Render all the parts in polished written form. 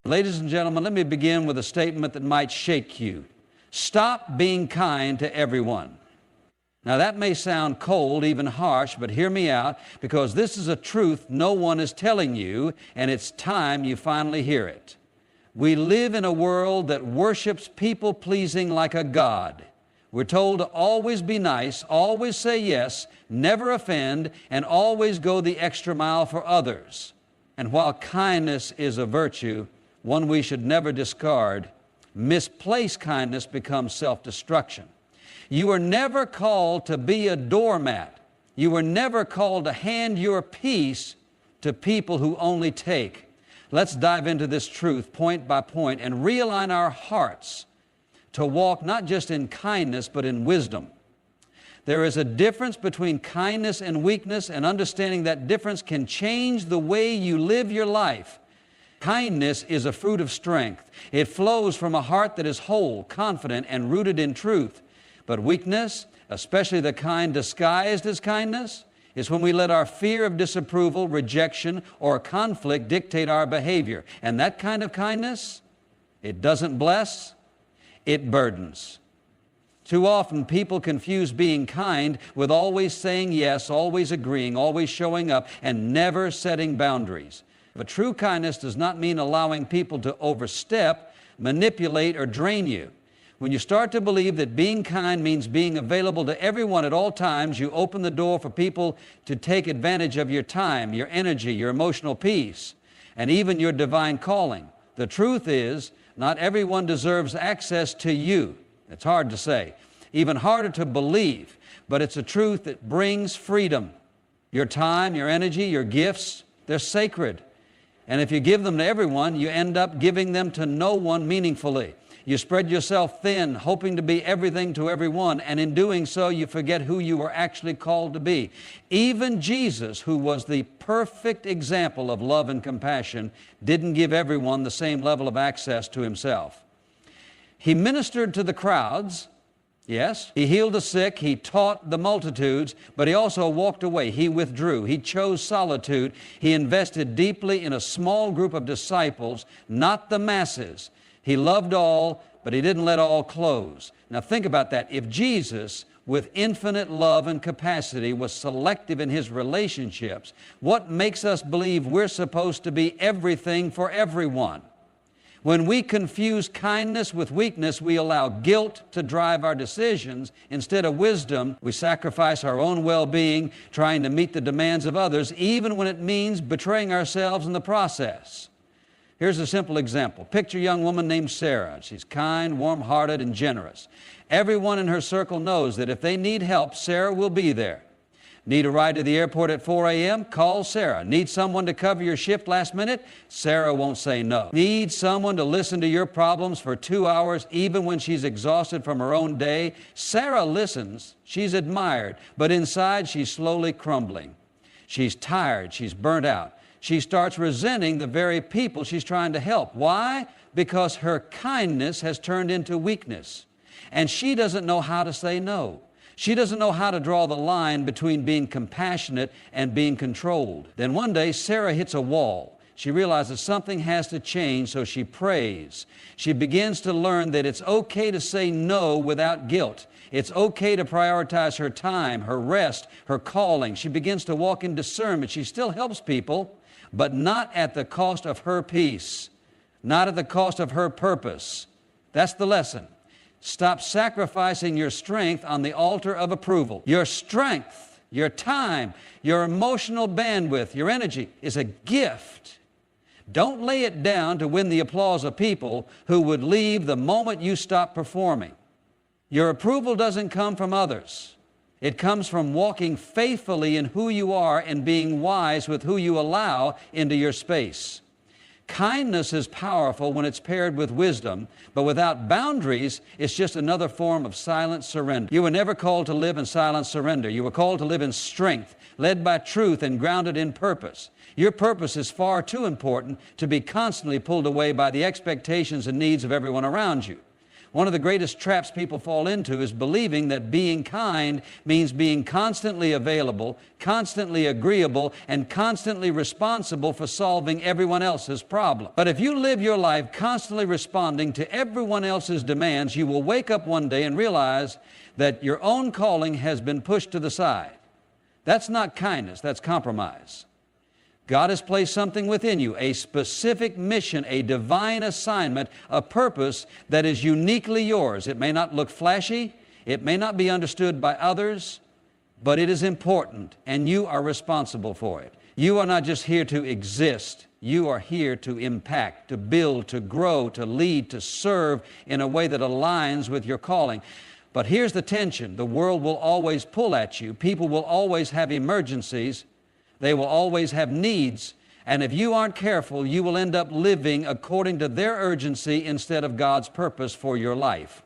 Ladies and gentlemen, let me begin with a statement that might shake you. Stop being kind to everyone. Now that may sound cold, even harsh, but hear me out, because this is a truth no one is telling you, and it's time you finally hear it. We live in a world that worships people-pleasing like a god. We're told to always be nice, always say yes, never offend, and always go the extra mile for others. And while kindness is a virtue, one we should never discard, misplaced kindness becomes self-destruction. You are never called to be a doormat. You were never called to hand your peace to people who only take. Let's dive into this truth point by point and realign our hearts to walk not just in kindness, but in wisdom. There is a difference between kindness and weakness, and understanding that difference can change the way you live your life. Kindness is a fruit of strength. It flows from a heart that is whole, confident, and rooted in truth. But weakness, especially the kind disguised as kindness, is when we let our fear of disapproval, rejection, or conflict dictate our behavior. And that kind of kindness, it doesn't bless, it burdens. Too often people confuse being kind with always saying yes, always agreeing, always showing up, and never setting boundaries. But true kindness does not mean allowing people to overstep, manipulate, or drain you. When you start to believe that being kind means being available to everyone at all times, you open the door for people to take advantage of your time, your energy, your emotional peace, and even your divine calling. The truth is, not everyone deserves access to you. It's hard to say, even harder to believe, but it's a truth that brings freedom. Your time, your energy, your gifts, they're sacred. And if you give them to everyone, you end up giving them to no one meaningfully. You spread yourself thin, hoping to be everything to everyone, and in doing so, you forget who you were actually called to be. Even Jesus, who was the perfect example of love and compassion, didn't give everyone the same level of access to himself. He ministered to the crowds, yes. He healed the sick, he taught the multitudes, but he also walked away. He withdrew. He chose solitude. He invested deeply in a small group of disciples, not the masses. He loved all, but he didn't let all close. Now think about that. If Jesus, with infinite love and capacity, was selective in his relationships, what makes us believe we're supposed to be everything for everyone? When we confuse kindness with weakness, we allow guilt to drive our decisions. Instead of wisdom, we sacrifice our own well-being, trying to meet the demands of others, even when it means betraying ourselves in the process. Here's a simple example. Picture a young woman named Sarah. She's kind, warm-hearted, and generous. Everyone in her circle knows that if they need help, Sarah will be there. Need a ride to the airport at 4 a.m.? Call Sarah. Need someone to cover your shift last minute? Sarah won't say no. Need someone to listen to your problems for 2 hours, even when she's exhausted from her own day? Sarah listens. She's admired, but inside she's slowly crumbling. She's tired. She's burnt out. She starts resenting the very people she's trying to help. Why? Because her kindness has turned into weakness. And she doesn't know how to say no. She doesn't know how to draw the line between being compassionate and being controlled. Then one day, Sarah hits a wall. She realizes something has to change, so she prays. She begins to learn that it's okay to say no without guilt. It's okay to prioritize her time, her rest, her calling. She begins to walk in discernment. She still helps people, but not at the cost of her peace, not at the cost of her purpose. That's the lesson. Stop sacrificing your strength on the altar of approval. Your strength, your time, your emotional bandwidth, your energy is a gift. Don't lay it down to win the applause of people who would leave the moment you stop performing. Your approval doesn't come from others. It comes from walking faithfully in who you are and being wise with who you allow into your space. Kindness is powerful when it's paired with wisdom, but without boundaries, it's just another form of silent surrender. You were never called to live in silent surrender. You were called to live in strength, led by truth and grounded in purpose. Your purpose is far too important to be constantly pulled away by the expectations and needs of everyone around you. One of the greatest traps people fall into is believing that being kind means being constantly available, constantly agreeable, and constantly responsible for solving everyone else's problem. But if you live your life constantly responding to everyone else's demands, you will wake up one day and realize that your own calling has been pushed to the side. That's not kindness, that's compromise. God has placed something within you, a specific mission, a divine assignment, a purpose that is uniquely yours. It may not look flashy, it may not be understood by others, but it is important, and you are responsible for it. You are not just here to exist. You are here to impact, to build, to grow, to lead, to serve in a way that aligns with your calling. But here's the tension. The world will always pull at you. People will always have emergencies. They will always have needs, and if you aren't careful, you will end up living according to their urgency instead of God's purpose for your life.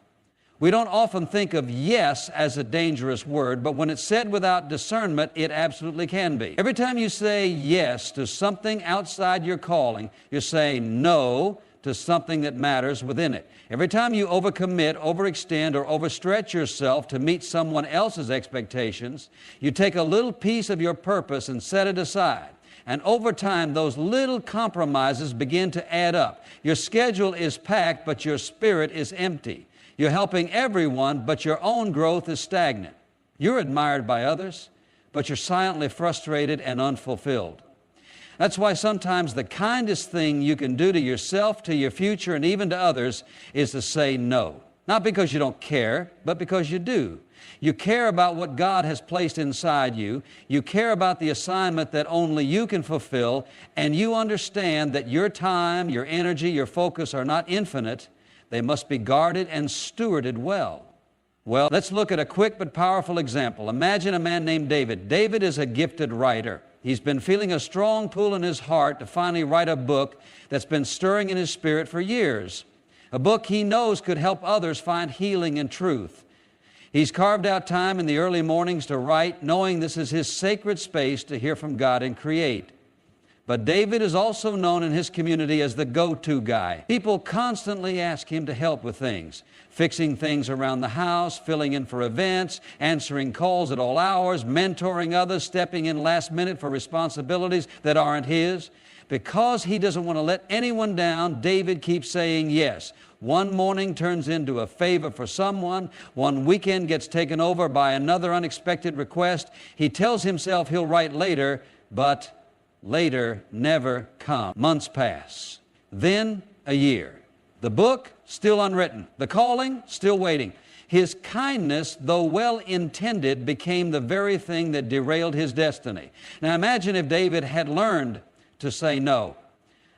We don't often think of yes as a dangerous word, but when it's said without discernment, it absolutely can be. Every time you say yes to something outside your calling, you're saying no to something that matters within it. Every time you overcommit, overextend, or overstretch yourself to meet someone else's expectations, you take a little piece of your purpose and set it aside. And over time, those little compromises begin to add up. Your schedule is packed, but your spirit is empty. You're helping everyone, but your own growth is stagnant. You're admired by others, but you're silently frustrated and unfulfilled. That's why sometimes the kindest thing you can do to yourself, to your future, and even to others is to say no. Not because you don't care, but because you do. You care about what God has placed inside you. You care about the assignment that only you can fulfill, and you understand that your time, your energy, your focus are not infinite. They must be guarded and stewarded well. Well, let's look at a quick but powerful example. Imagine a man named David. David is a gifted writer. He's been feeling a strong pull in his heart to finally write a book that's been stirring in his spirit for years. A book he knows could help others find healing and truth. He's carved out time in the early mornings to write, knowing this is his sacred space to hear from God and create. But David is also known in his community as the go-to guy. People constantly ask him to help with things, fixing things around the house, filling in for events, answering calls at all hours, mentoring others, stepping in last minute for responsibilities that aren't his. Because he doesn't want to let anyone down, David keeps saying yes. One morning turns into a favor for someone. One weekend gets taken over by another unexpected request. He tells himself he'll write later, but later never comes. Months pass. Then a year. The book, still unwritten. The calling, still waiting. His kindness, though well-intended, became the very thing that derailed his destiny. Now imagine if David had learned to say no.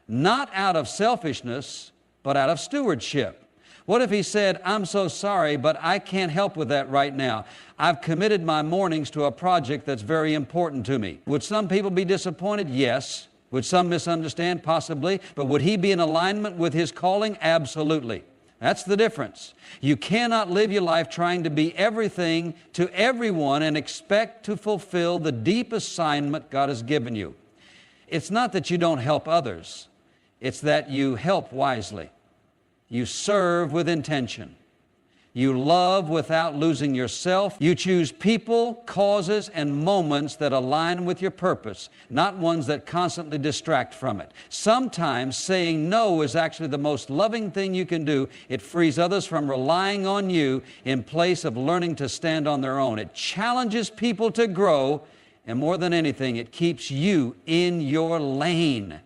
Not out of selfishness, but out of stewardship. What if he said, I'm so sorry, but I can't help with that right now. I've committed my mornings to a project that's very important to me. Would some people be disappointed? Yes. Would some misunderstand? Possibly. But would he be in alignment with his calling? Absolutely. That's the difference. You cannot live your life trying to be everything to everyone and expect to fulfill the deep assignment God has given you. It's not that you don't help others. It's that you help wisely. You serve with intention. You love without losing yourself. You choose people, causes, and moments that align with your purpose, not ones that constantly distract from it. Sometimes saying no is actually the most loving thing you can do. It frees others from relying on you in place of learning to stand on their own. It challenges people to grow, and more than anything, it keeps you in your lane,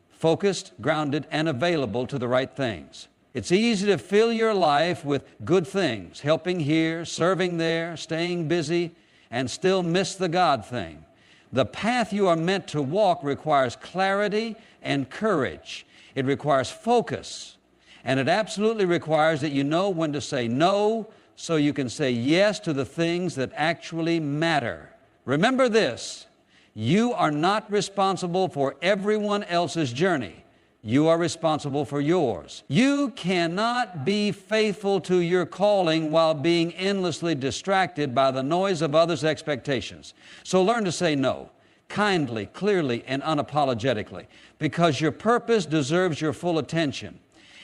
focused, grounded, and available to the right things. It's easy to fill your life with good things, helping here, serving there, staying busy, and still miss the God thing. The path you are meant to walk requires clarity and courage. It requires focus, and it absolutely requires that you know when to say no so you can say yes to the things that actually matter. Remember this, you are not responsible for everyone else's journey. You are responsible for yours. You cannot be faithful to your calling while being endlessly distracted by the noise of others' expectations. So learn to say no, kindly, clearly, and unapologetically, because your purpose deserves your full attention.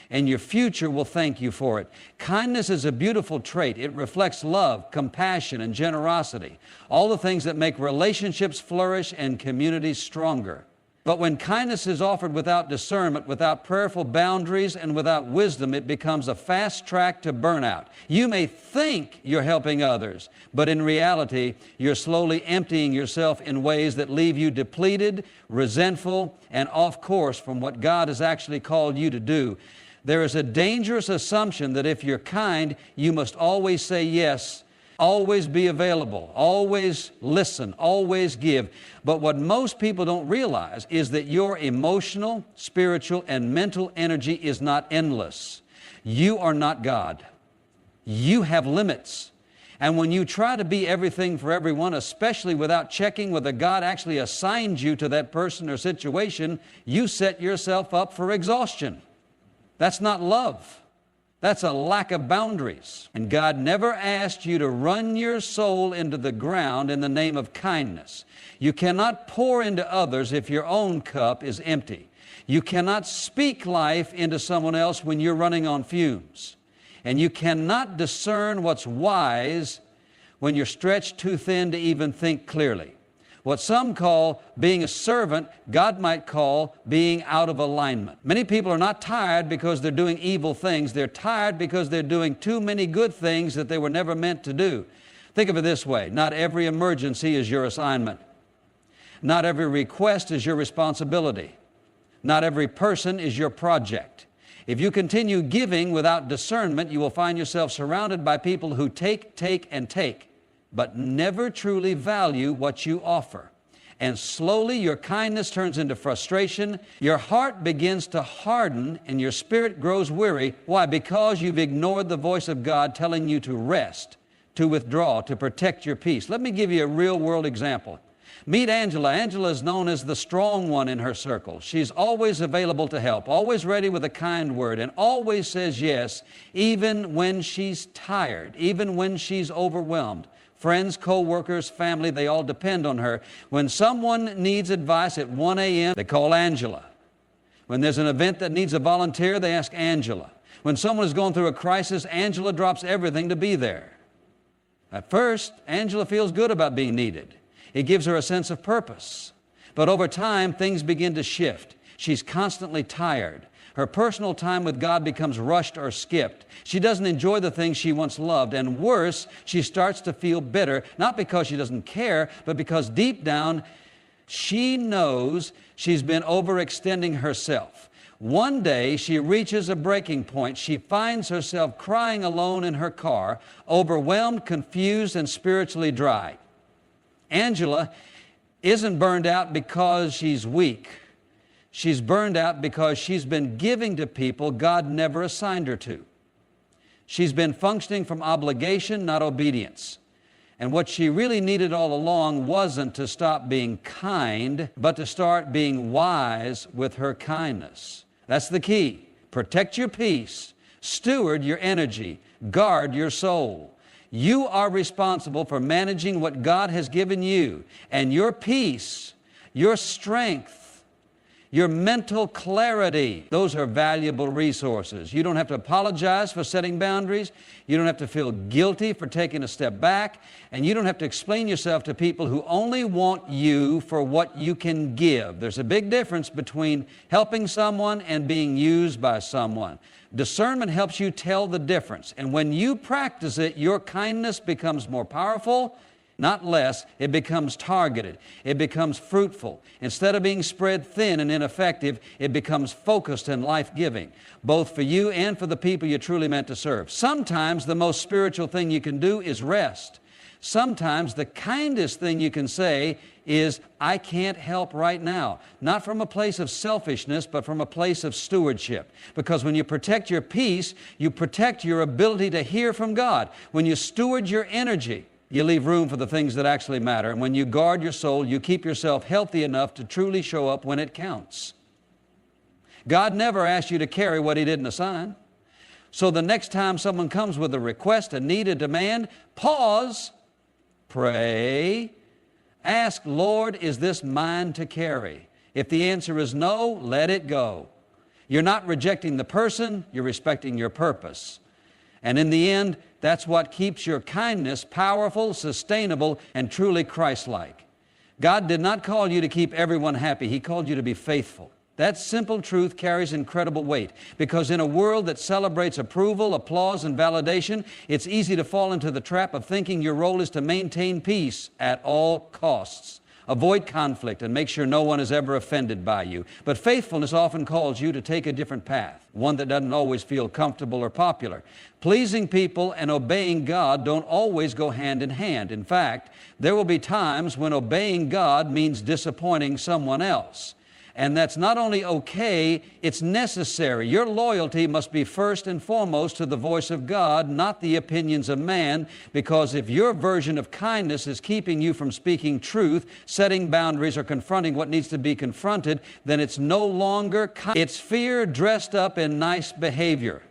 and your future will thank you for it. Kindness is a beautiful trait. It reflects love, compassion, and generosity, all the things that make relationships flourish and communities stronger. But when kindness is offered without discernment, without prayerful boundaries, and without wisdom, it becomes a fast track to burnout. You may think you're helping others, but in reality, you're slowly emptying yourself in ways that leave you depleted, resentful, and off course from what God has actually called you to do. There is a dangerous assumption that if you're kind, you must always say yes, always be available, always listen, always give. But what most people don't realize is that your emotional, spiritual, and mental energy is not endless. You are not God. You have limits. And when you try to be everything for everyone, especially without checking whether God actually assigned you to that person or situation, you set yourself up for exhaustion. That's not love. That's a lack of boundaries. And God never asked you to run your soul into the ground in the name of kindness. You cannot pour into others if your own cup is empty. You cannot speak life into someone else when you're running on fumes. And you cannot discern what's wise when you're stretched too thin to even think clearly. What some call being a servant, God might call being out of alignment. Many people are not tired because they're doing evil things. They're tired because they're doing too many good things that they were never meant to do. Think of it this way. Not every emergency is your assignment. Not every request is your responsibility. Not every person is your project. If you continue giving without discernment, you will find yourself surrounded by people who take, and take, but never truly value what you offer. And slowly your kindness turns into frustration, your heart begins to harden, and your spirit grows weary. Why? Because you've ignored the voice of God telling you to rest, to withdraw, to protect your peace. Let me give you a real-world example. Meet Angela. Angela is known as the strong one in her circle. She's always available to help, always ready with a kind word, and always says yes, even when she's tired, even when she's overwhelmed. Friends, co-workers, family, they all depend on her. When someone needs advice at 1 a.m., they call Angela. When there's an event that needs a volunteer, they ask Angela. When someone is going through a crisis, Angela drops everything to be there. At first, Angela feels good about being needed. It gives her a sense of purpose. But over time, things begin to shift. She's constantly tired. Her personal time with God becomes rushed or skipped. She doesn't enjoy the things she once loved. And worse, she starts to feel bitter, not because she doesn't care, but because deep down, she knows she's been overextending herself. One day, she reaches a breaking point. She finds herself crying alone in her car, overwhelmed, confused, and spiritually dry. Angela isn't burned out because she's weak. She's burned out because she's been giving to people God never assigned her to. She's been functioning from obligation, not obedience. And what she really needed all along wasn't to stop being kind, but to start being wise with her kindness. That's the key. Protect your peace, steward your energy, guard your soul. You are responsible for managing what God has given you, and your peace, your strength, your mental clarity, those are valuable resources. You don't have to apologize for setting boundaries. You don't have to feel guilty for taking a step back. And you don't have to explain yourself to people who only want you for what you can give. There's a big difference between helping someone and being used by someone. Discernment helps you tell the difference. And when you practice it, your kindness becomes more powerful, not less. It becomes targeted. It becomes fruitful. Instead of being spread thin and ineffective, it becomes focused and life-giving, both for you and for the people you're truly meant to serve. Sometimes the most spiritual thing you can do is rest. Sometimes the kindest thing you can say is, I can't help right now. Not from a place of selfishness, but from a place of stewardship. Because when you protect your peace, you protect your ability to hear from God. When you steward your energy, you leave room for the things that actually matter. And when you guard your soul, you keep yourself healthy enough to truly show up when it counts. God never asked you to carry what He didn't assign. So the next time someone comes with a request, a need, a demand, pause, pray, ask, Lord, is this mine to carry? If the answer is no, let it go. You're not rejecting the person, you're respecting your purpose. And in the end, that's what keeps your kindness powerful, sustainable, and truly Christ-like. God did not call you to keep everyone happy. He called you to be faithful. That simple truth carries incredible weight, because in a world that celebrates approval, applause, and validation, it's easy to fall into the trap of thinking your role is to maintain peace at all costs. Avoid conflict and make sure no one is ever offended by you. But faithfulness often calls you to take a different path, one that doesn't always feel comfortable or popular. Pleasing people and obeying God don't always go hand in hand. In fact, there will be times when obeying God means disappointing someone else. And that's not only okay, it's necessary. Your loyalty must be first and foremost to the voice of God, not the opinions of man, because if your version of kindness is keeping you from speaking truth, setting boundaries, or confronting what needs to be confronted, then it's no longer it's fear dressed up in nice behavior.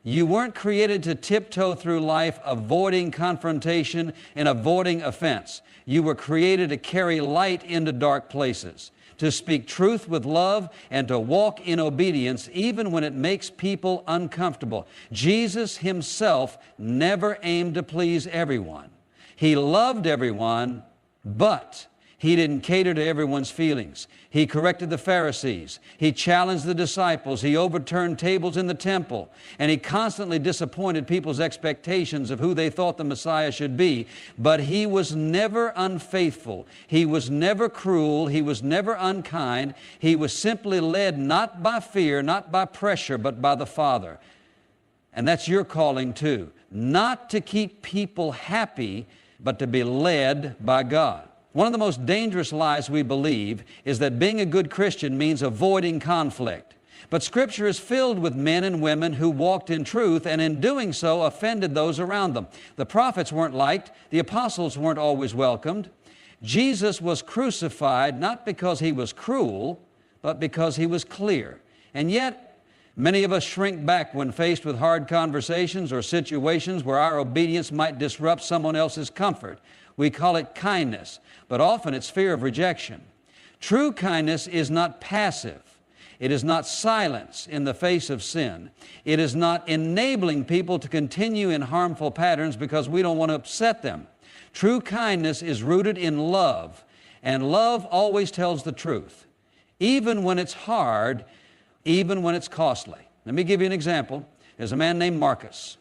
You weren't created to tiptoe through life avoiding confrontation and avoiding offense. You were created to carry light into dark places, to speak truth with love, and to walk in obedience even when it makes people uncomfortable. Jesus Himself never aimed to please everyone. He loved everyone, but He didn't cater to everyone's feelings. He corrected the Pharisees. He challenged the disciples. He overturned tables in the temple. And He constantly disappointed people's expectations of who they thought the Messiah should be. But He was never unfaithful. He was never cruel. He was never unkind. He was simply led not by fear, not by pressure, but by the Father. And that's your calling too. Not to keep people happy, but to be led by God. One of the most dangerous lies we believe is that being a good Christian means avoiding conflict. But Scripture is filled with men and women who walked in truth and in doing so offended those around them. The prophets weren't liked. The apostles weren't always welcomed. Jesus was crucified not because He was cruel, but because He was clear. And yet, many of us shrink back when faced with hard conversations or situations where our obedience might disrupt someone else's comfort. We call it kindness, but often it's fear of rejection. True kindness is not passive. It is not silence in the face of sin. It is not enabling people to continue in harmful patterns because we don't want to upset them. True kindness is rooted in love, and love always tells the truth, even when it's hard, even when it's costly. Let me give you an example. There's a man named Marcus.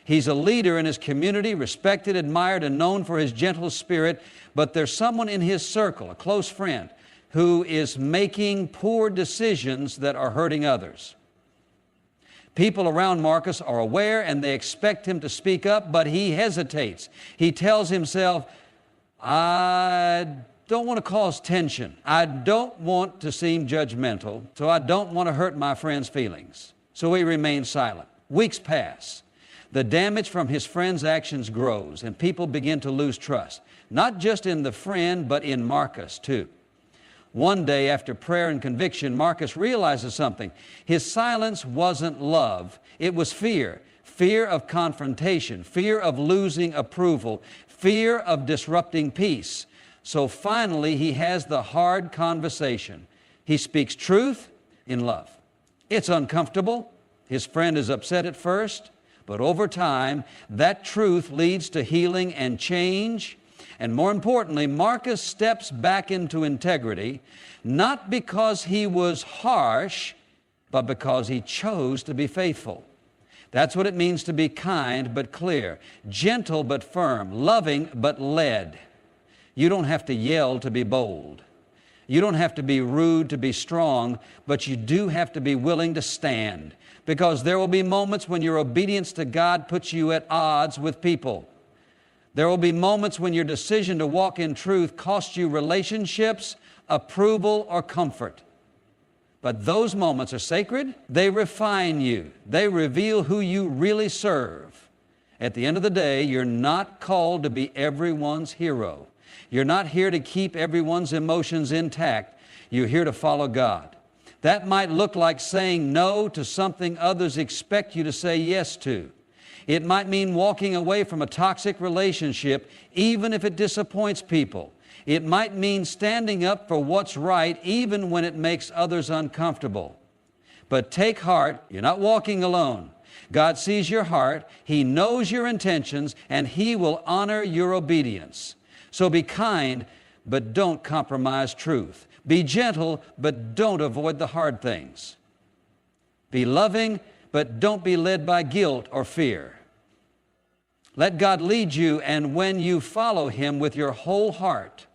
He's a leader in his community, respected, admired, and known for his gentle spirit, but there's someone in his circle, a close friend, who is making poor decisions that are hurting others. People around Marcus are aware and they expect him to speak up, but he hesitates. He tells himself, I don't want to cause tension. I don't want to seem judgmental, so I don't want to hurt my friend's feelings. So he remains silent. Weeks pass. The damage from his friend's actions grows, and people begin to lose trust, not just in the friend, but in Marcus too. One day, after prayer and conviction, Marcus realizes something. His silence wasn't love. It was fear. Fear of confrontation, fear of losing approval, fear of disrupting peace. So finally, he has the hard conversation. He speaks truth in love. It's uncomfortable. His friend is upset at first. But over time, that truth leads to healing and change. And more importantly, Marcus steps back into integrity, not because he was harsh, but because he chose to be faithful. That's what it means to be kind but clear, gentle but firm, loving but led. You don't have to yell to be bold. You don't have to be rude to be strong, but you do have to be willing to stand. Because there will be moments when your obedience to God puts you at odds with people. There will be moments when your decision to walk in truth costs you relationships, approval, or comfort. But those moments are sacred. They refine you. They reveal who you really serve. At the end of the day, you're not called to be everyone's hero. You're not here to keep everyone's emotions intact. You're here to follow God. That might look like saying no to something others expect you to say yes to. It might mean walking away from a toxic relationship, even if it disappoints people. It might mean standing up for what's right, even when it makes others uncomfortable. But take heart, you're not walking alone. God sees your heart, He knows your intentions, and He will honor your obedience. So be kind, but don't compromise truth. Be gentle, but don't avoid the hard things. Be loving, but don't be led by guilt or fear. Let God lead you, and when you follow Him with your whole heart,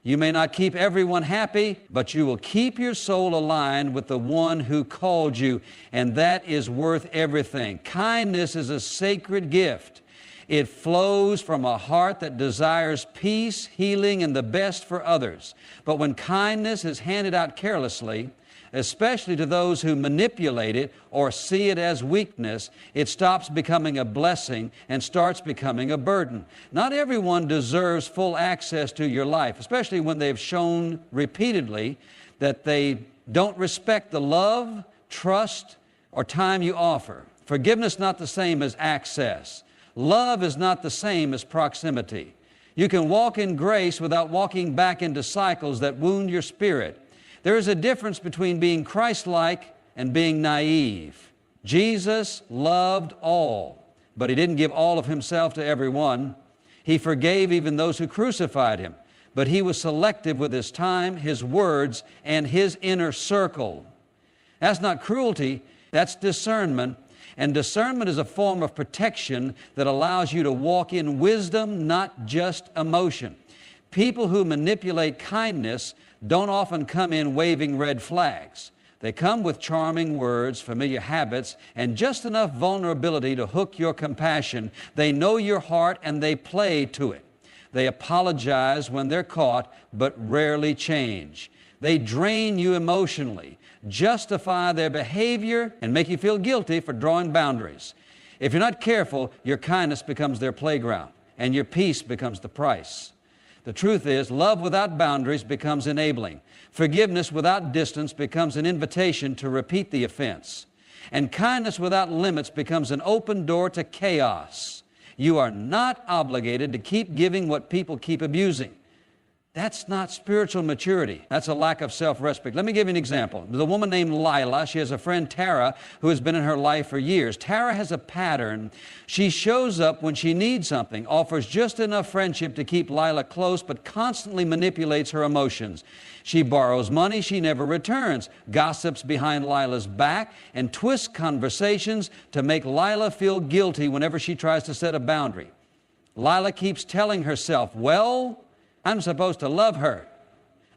you may not keep everyone happy, but you will keep your soul aligned with the one who called you, and that is worth everything. Kindness is a sacred gift. It flows from a heart that desires peace, healing, and the best for others. But when kindness is handed out carelessly, especially to those who manipulate it or see it as weakness, it stops becoming a blessing and starts becoming a burden. Not everyone deserves full access to your life, especially when they've shown repeatedly that they don't respect the love, trust, or time you offer. Forgiveness is not the same as access. Love is not the same as proximity. You can walk in grace without walking back into cycles that wound your spirit. There is a difference between being Christ-like and being naive. Jesus loved all, but He didn't give all of Himself to everyone. He forgave even those who crucified Him, but He was selective with His time, His words, and His inner circle. That's not cruelty, that's discernment. And discernment is a form of protection that allows you to walk in wisdom, not just emotion. People who manipulate kindness don't often come in waving red flags. They come with charming words, familiar habits, and just enough vulnerability to hook your compassion. They know your heart and they play to it. They apologize when they're caught, but rarely change. They drain you emotionally, justify their behavior, and make you feel guilty for drawing boundaries. If you're not careful, your kindness becomes their playground, and your peace becomes the price. The truth is, love without boundaries becomes enabling. Forgiveness without distance becomes an invitation to repeat the offense. And kindness without limits becomes an open door to chaos. You are not obligated to keep giving what people keep abusing. That's not spiritual maturity. That's a lack of self-respect. Let me give you an example. There's a woman named Lila. She has a friend, Tara, who has been in her life for years. Tara has a pattern. She shows up when she needs something, offers just enough friendship to keep Lila close, but constantly manipulates her emotions. She borrows money she never returns, gossips behind Lila's back, and twists conversations to make Lila feel guilty whenever she tries to set a boundary. Lila keeps telling herself, well, I'm supposed to love her.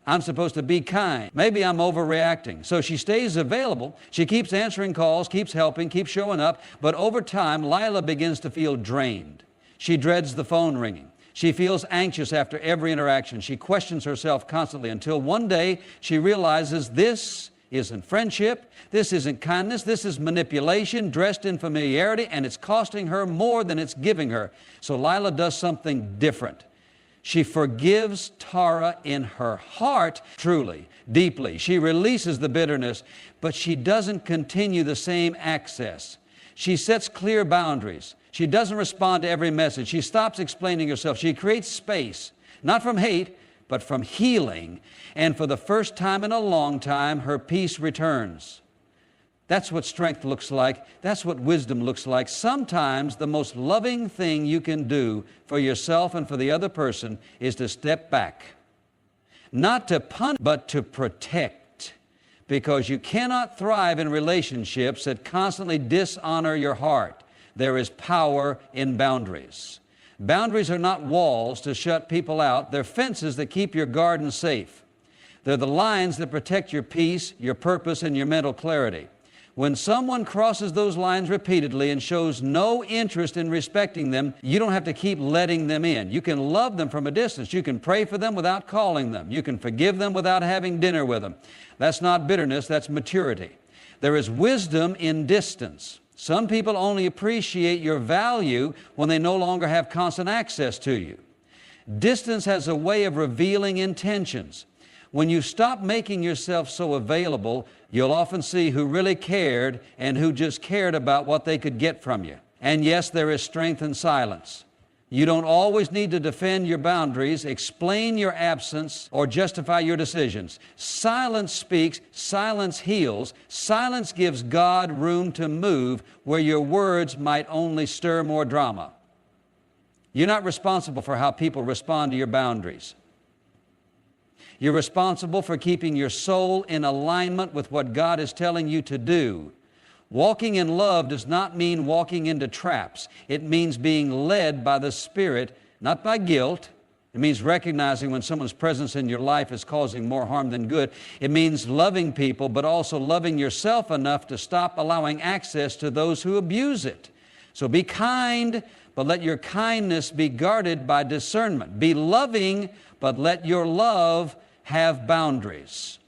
I'm supposed to be kind. Maybe I'm overreacting. So she stays available. She keeps answering calls, keeps helping, keeps showing up. But over time, Lila begins to feel drained. She dreads the phone ringing. She feels anxious after every interaction. She questions herself constantly until one day she realizes this isn't friendship, this isn't kindness, this is manipulation dressed in familiarity, and it's costing her more than it's giving her. So Lila does something different. She forgives Tara in her heart, truly, deeply. She releases the bitterness, but she doesn't continue the same access. She sets clear boundaries. She doesn't respond to every message. She stops explaining herself. She creates space, not from hate, but from healing. And for the first time in a long time, her peace returns. That's what strength looks like. That's what wisdom looks like. Sometimes the most loving thing you can do for yourself and for the other person is to step back. Not to punish, but to protect. Because you cannot thrive in relationships that constantly dishonor your heart. There is power in boundaries. Boundaries are not walls to shut people out. They're fences that keep your garden safe. They're the lines that protect your peace, your purpose, and your mental clarity. When someone crosses those lines repeatedly and shows no interest in respecting them, you don't have to keep letting them in. You can love them from a distance. You can pray for them without calling them. You can forgive them without having dinner with them. That's not bitterness, that's maturity. There is wisdom in distance. Some people only appreciate your value when they no longer have constant access to you. Distance has a way of revealing intentions. When you stop making yourself so available, you'll often see who really cared and who just cared about what they could get from you. And yes, there is strength in silence. You don't always need to defend your boundaries, explain your absence, or justify your decisions. Silence speaks, silence heals. Silence gives God room to move where your words might only stir more drama. You're not responsible for how people respond to your boundaries. You're responsible for keeping your soul in alignment with what God is telling you to do. Walking in love does not mean walking into traps. It means being led by the Spirit, not by guilt. It means recognizing when someone's presence in your life is causing more harm than good. It means loving people, but also loving yourself enough to stop allowing access to those who abuse it. So be kind, but let your kindness be guarded by discernment. Be loving, but let your love have boundaries.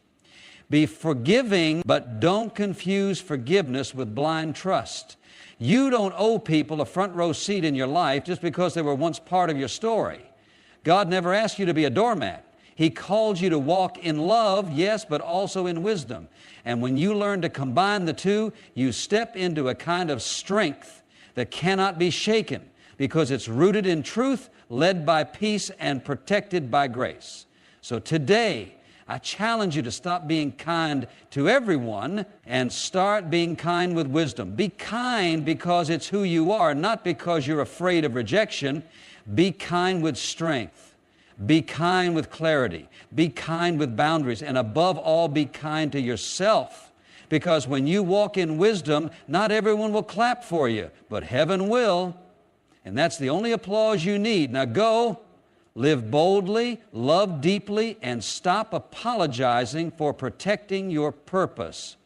Be forgiving, but don't confuse forgiveness with blind trust. You don't owe people a front row seat in your life just because they were once part of your story. God never asked you to be a doormat. He called you to walk in love, yes, but also in wisdom. And when you learn to combine the two, you step into a kind of strength that cannot be shaken because it's rooted in truth, led by peace, and protected by grace. So today, I challenge you to stop being kind to everyone and start being kind with wisdom. Be kind because it's who you are, not because you're afraid of rejection. Be kind with strength. Be kind with clarity. Be kind with boundaries. And above all, be kind to yourself. Because when you walk in wisdom, not everyone will clap for you, but heaven will. And that's the only applause you need. Now go. Live boldly, love deeply, and stop apologizing for protecting your purpose.